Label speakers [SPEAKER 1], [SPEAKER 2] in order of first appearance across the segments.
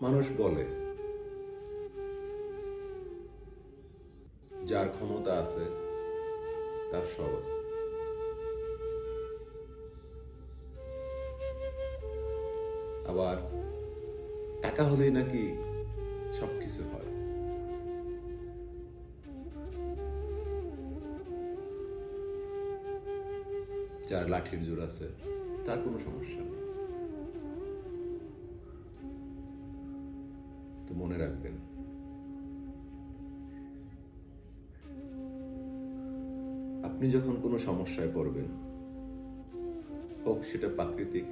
[SPEAKER 1] মানুষ বলে যার ক্ষমতা আছে তার সব আছে। আবার টাকা হলেই নাকি সবকিছু হয়। যার লাঠির জোর আছে তার কোনো সমস্যা নেই। তো মনে রাখবেন, আপনি যখন কোনো সমস্যায় পড়বেন, হোক সেটা প্রাকৃতিক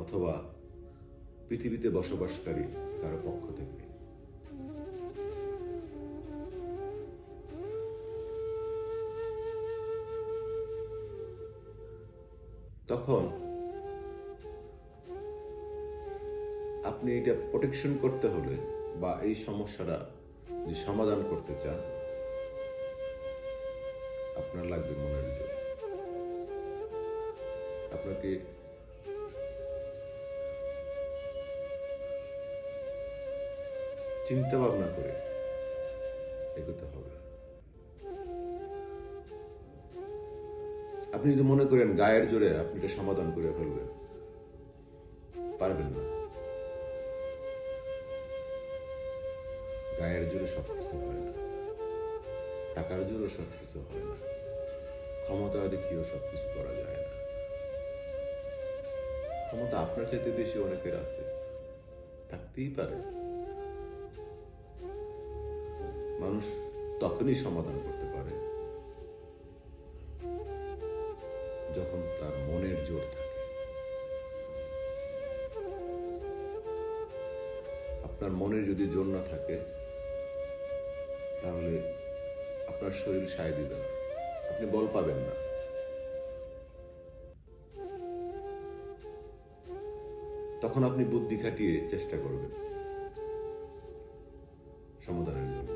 [SPEAKER 1] অথবা পৃথিবীতে বসবাসকারী কারো পক্ষ থেকে, তখন আপনি এটা প্রোটেকশন করতে হলে বা এই সমস্যাটা যদি সমাধান করতে চান, আপনার লাগবে মনের জোর। আপনাকে চিন্তা ভাবনা করে এগোতে হবে। আপনি যদি মনে করেন গায়ের জোরে আপনি এটা সমাধান করে ফেলবেন, পারবেন না। গায়ের জোরে সবকিছু হয় না, টাকার জোরে সবকিছু হয় না, ক্ষমতা দেখিয়েও সবকিছু করা যায় না। ক্ষমতা আপনার চাইতে বেশি অনেকের আছে, থাকতেই পারে। মানুষ তখনই সমাধান করতে পারে যখন তার মনের জোর থাকে। আপনার মনের যদি জোর না থাকে, তাহলে আপনার শরীর সায় দিবে না, আপনি বল পাবেন না। তখন আপনি বুদ্ধি খাটিয়ে চেষ্টা করবেন সমাধানের জন্য।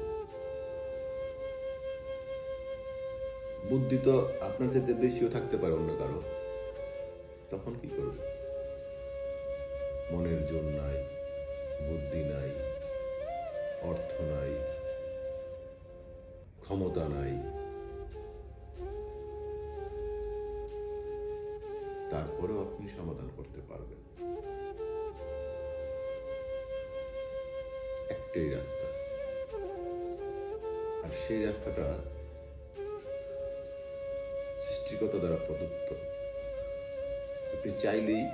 [SPEAKER 1] বুদ্ধি তো আপনার চাইতে বেশিও থাকতে পারে অন্য কারো, তখন কি করবে? মনের জোর নাই, বুদ্ধি নাই, অর্থ নাই, ক্ষমতা নাই, তারপরেও আপনি সমাধান করতে পারবেন। একটাই রাস্তা, আর সেই রাস্তাটা সৃষ্টিকর্তা দ্বারা প্রদত্ত। আপনি চাইলেই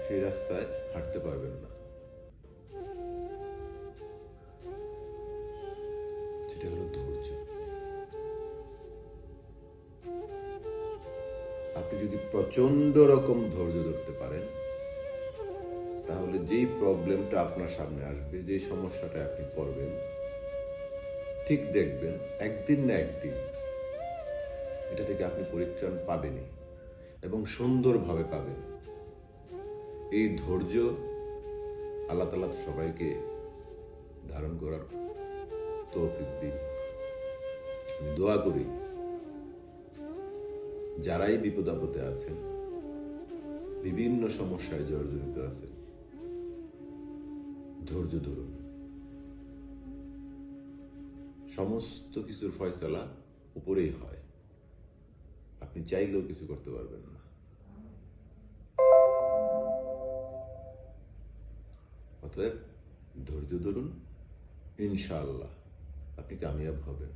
[SPEAKER 1] সেই রাস্তায় হাঁটতে পারবেন না। সেটা হলো ধৈর্য। আপনি যদি প্রচন্ড রকম ধৈর্য ধরতে পারেন, তাহলে যেই প্রবলেমটা আপনার সামনে আসবে, যে সমস্যাটা আপনি পড়বেন, ঠিক দেখবেন একদিন না একদিন এটা থেকে আপনি পরিত্রাণ পাবেনই, এবং সুন্দরভাবে পাবেন। এই ধৈর্য আল্লাহ তাআলা সবাইকে ধারণ করার তৌফিক দিন। আমি দোয়া করি যারাই বিপদ আপদে আছেন, বিভিন্ন সমস্যায় জর্জরিত আছেন, ধৈর্য ধরুন। সমস্ত কিছুর ফয়সালা উপরেই হয়, আপনি চাইলেও কিছু করতে পারবেন না। অতএব ধৈর্য ধরুন, ইনশাআল্লাহ আপনি কামিয়াব হবেন।